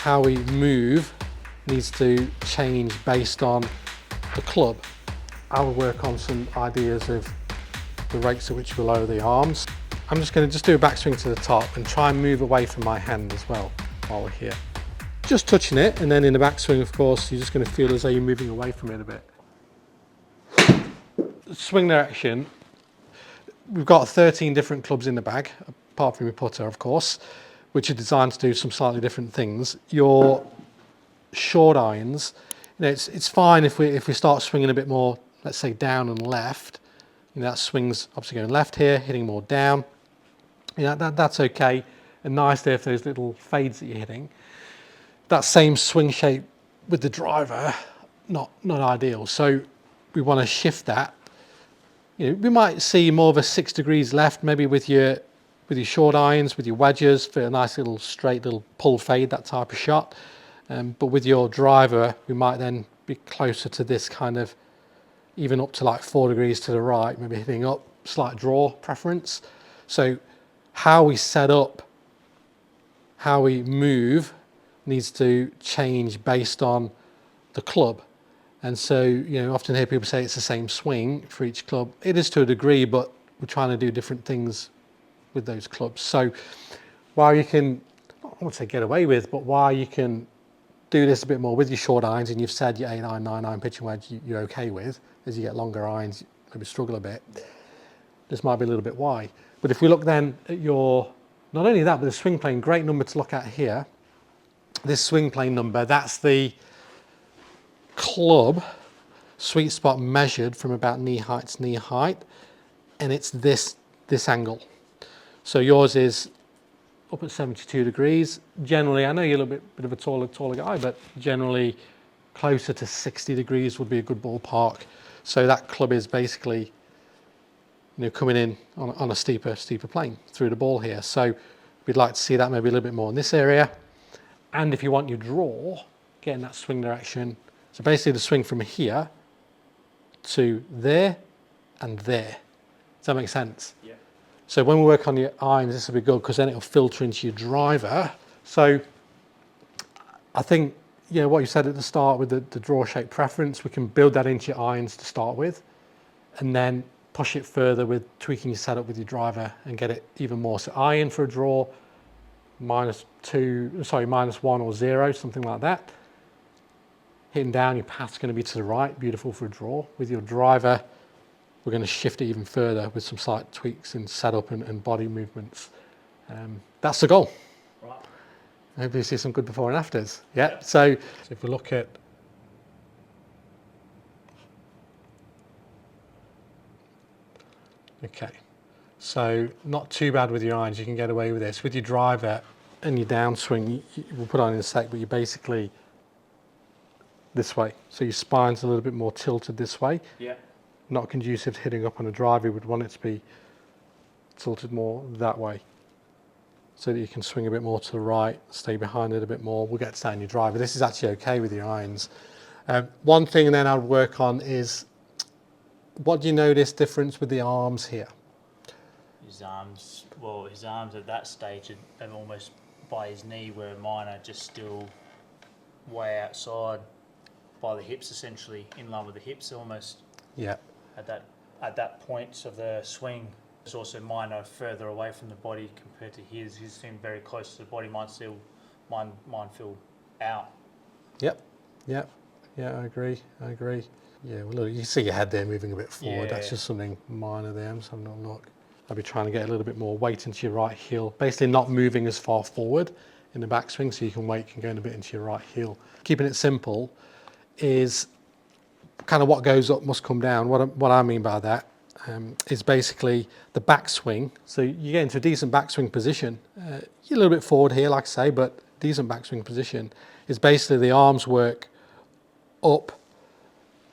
how we move needs to change based on the club. I will work on some ideas of the rates at which we lower the arms. I'm just going to do a backswing to the top and try and move away from my hand as well while we're here. Just touching it, and then in the backswing, of course, you're just going to feel as though you're moving away from it a bit. Swing direction, we've got 13 different clubs in the bag, apart from your putter, of course, which are designed to do some slightly different things. Your short irons, it's fine if we start swinging a bit more, let's say down and left. That swing's obviously going left here, hitting more down. That's okay. And nice there for those little fades that you're hitting. That same swing shape with the driver, not ideal. So we want to shift that. We might see more of a 6 degrees left, maybe with your short irons, with your wedges for a nice little straight little pull fade, that type of shot. But with your driver, we might then be closer to this kind of, even up to like 4 degrees to the right, maybe hitting up, slight draw preference. So how we set up, how we move needs to change based on the club. And so, often hear people say it's the same swing for each club. It is to a degree, but we're trying to do different things with those clubs. So while you can, I won't say get away with, but while you can do this a bit more with your short irons, and you've said your 8 iron, 9 iron pitching wedge you're okay with, as you get longer irons, you maybe struggle a bit. This might be a little bit why. But if we look then at your, not only that, but the swing plane, great number to look at here. This swing plane number, that's the club sweet spot measured from about knee height to knee height, and it's this angle. So yours is up at 72 degrees. Generally, I know you're a little bit of a taller guy, but generally closer to 60 degrees would be a good ballpark. So that club is basically, coming in on a steeper plane through the ball here. So we'd like to see that maybe a little bit more in this area. And if you want your draw, getting that swing direction, so basically the swing from here to there and there. Does that make sense? Yeah. So when we work on your irons, this will be good because then it'll filter into your driver. So I think, what you said at the start with the draw shape preference, we can build that into your irons to start with, and then push it further with tweaking your setup with your driver and get it even more. So iron for a draw, -1 or 0, something like that. Hitting down, your path's going to be to the right, beautiful for a draw. With your driver, we're going to shift it even further with some slight tweaks in setup and body movements. That's the goal. Right. Hopefully you see some good before and afters. Yeah. So if we look at okay, so not too bad with your irons, you can get away with this. With your driver and your downswing, we'll put on in a sec, but you're basically this way. So your spine's a little bit more tilted this way. Yeah. Not conducive to hitting up on a driver. You would want it to be tilted more that way, so that you can swing a bit more to the right, stay behind it a bit more. We'll get to that in your driver. This is actually okay with your irons. One thing then I'd work on is, what do you notice difference with the arms here? His arms at that stage are almost by his knee, where mine are just still way outside by the hips, essentially in line with the hips almost. Yeah. At that point of the swing. It's also mine are further away from the body compared to his. His seem very close to the body. Mine feel out. Yep. Yeah, I agree. Yeah, well, look, you can see your head there moving a bit forward. Yeah. That's just something minor there. I'm just having a look. I'll be trying to get a little bit more weight into your right heel. Basically not moving as far forward in the backswing, so you can weight can go in a bit into your right heel. Keeping it simple is kind of what goes up must come down. What I mean by that is basically the backswing. So you get into a decent backswing position. You're a little bit forward here, like I say, but decent backswing position is basically the arms work up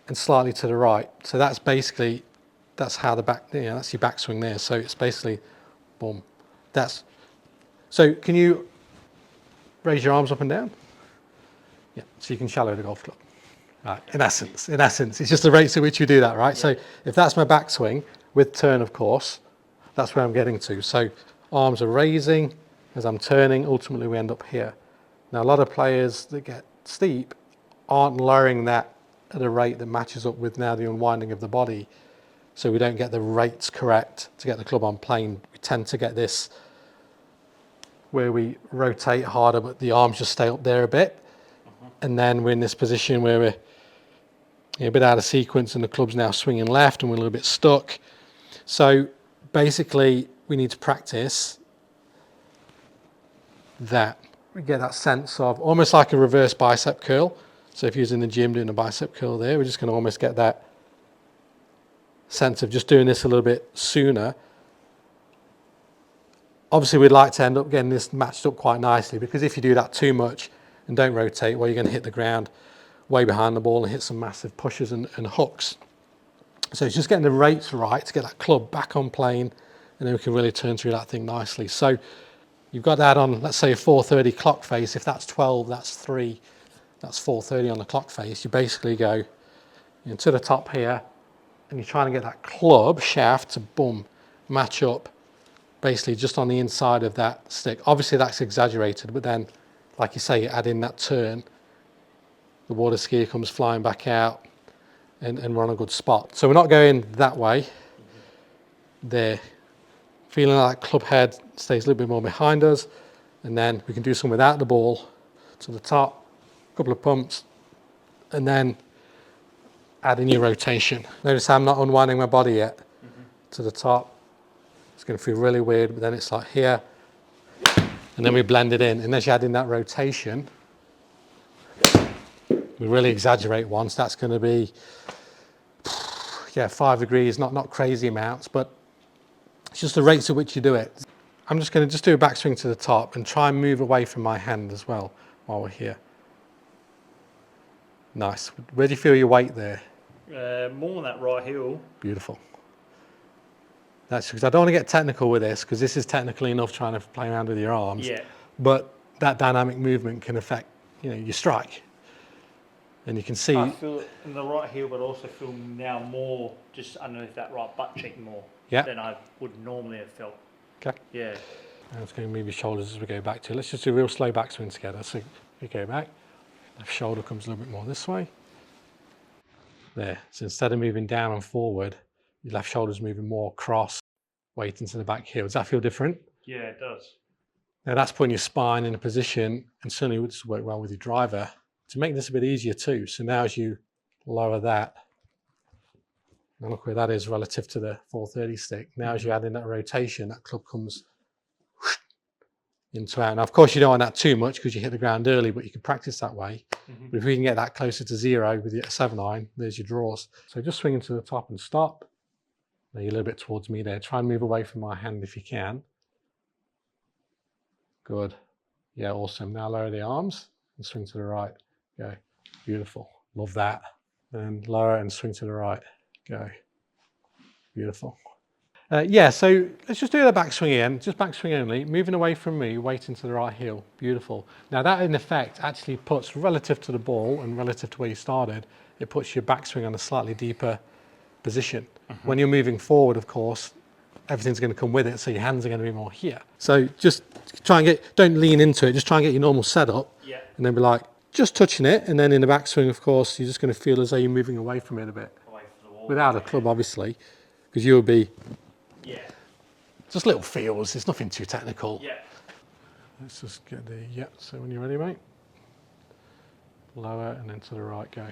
and slightly to the right. So that's how the back, that's your backswing there. So it's basically, boom. So can you raise your arms up and down? Yeah, so you can shallow the golf club. Right, in essence, it's just the rates at which you do that, right? Yeah. So if that's my backswing, with turn, of course, that's where I'm getting to. So arms are raising as I'm turning, ultimately we end up here. Now, a lot of players that get steep aren't lowering that at a rate that matches up with now the unwinding of the body. So we don't get the rates correct to get the club on plane. We tend to get this where we rotate harder, but the arms just stay up there a bit. And then we're in this position where we're a bit out of sequence and the club's now swinging left and we're a little bit stuck. So basically we need to practice that. We get that sense of almost like a reverse bicep curl. So if you're in the gym doing a bicep curl there, we're just going to almost get that sense of just doing this a little bit sooner. Obviously we'd like to end up getting this matched up quite nicely, because if you do that too much and don't rotate, well, you're going to hit the ground way behind the ball and hit some massive pushes and hooks. So it's just getting the rates right to get that club back on plane, and then we can really turn through that thing nicely. So you've got that on, let's say, a 4:30 clock face. If that's 12, that's 3, that's 4:30 on the clock face. You basically go to the top here, and you're trying to get that club shaft to boom, match up basically just on the inside of that stick. Obviously that's exaggerated, but then, like you say, you add in that turn, the water skier comes flying back out, and we're on a good spot. So we're not going that way. There. Feeling like club head stays a little bit more behind us, and then we can do some without the ball to the top, a couple of pumps, and then add in your rotation. Notice I'm not unwinding my body yet. To the top. It's going to feel really weird, but then it's like here, and then we blend it in. And as you add in that rotation, we really exaggerate once. That's going to be, 5 degrees, not crazy amounts, but it's just the rates at which you do it. I'm just going to do a backswing to the top and try and move away from my hand as well while we're here. Nice. Where do you feel your weight there? More on that right heel. Beautiful. That's because I don't want to get technical with this, because this is technical enough trying to play around with your arms. Yeah. But that dynamic movement can affect, your strike. And you can see. I feel it in the right heel, but also feel now more just underneath that right butt cheek more than I would normally have felt. Okay. Yeah. I'm just going to move your shoulders as we go back to. Let's just do a real slow backswing together. So we go back. Left shoulder comes a little bit more this way. There. So instead of moving down and forward, your left shoulder's moving more across, weight into the back heel. Does that feel different? Yeah, it does. Now that's putting your spine in a position, and certainly would work well with your driver, to make this a bit easier too. So now as you lower that, now look where that is relative to the 430 stick. Now as you add in that rotation, that club comes into out. Now of course you don't want that too much because you hit the ground early, but you can practice that way. But if we can get that closer to 0 with your 7-iron, there's your draws. So just swinging to the top and stop. Now you're a little bit towards me there. Try and move away from my hand if you can. Good. Yeah, awesome. Now lower the arms and swing to the right. Go. Beautiful. Love that. And lower and swing to the right. Go. Beautiful. So let's just do the backswing again, just backswing only, moving away from me, weighting to the right heel. Beautiful. Now that in effect actually puts, relative to the ball and relative to where you started, it puts your backswing on a slightly deeper position. When you're moving forward, of course, everything's going to come with it, so your hands are going to be more here. So just try and don't lean into it, just try and get your normal setup, and then be like, just touching it, and then in the backswing, of course, you're just going to feel as though you're moving away from it a bit. Away from the wall. Without a club, obviously, because you'll be just little feels, it's nothing too technical. Let's just get the, so when you're ready, mate, lower and then to the right, go.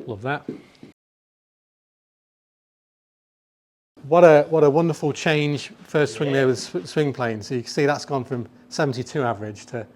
Love that. What a wonderful change first swing there with swing plane. So you can see that's gone from 72 average to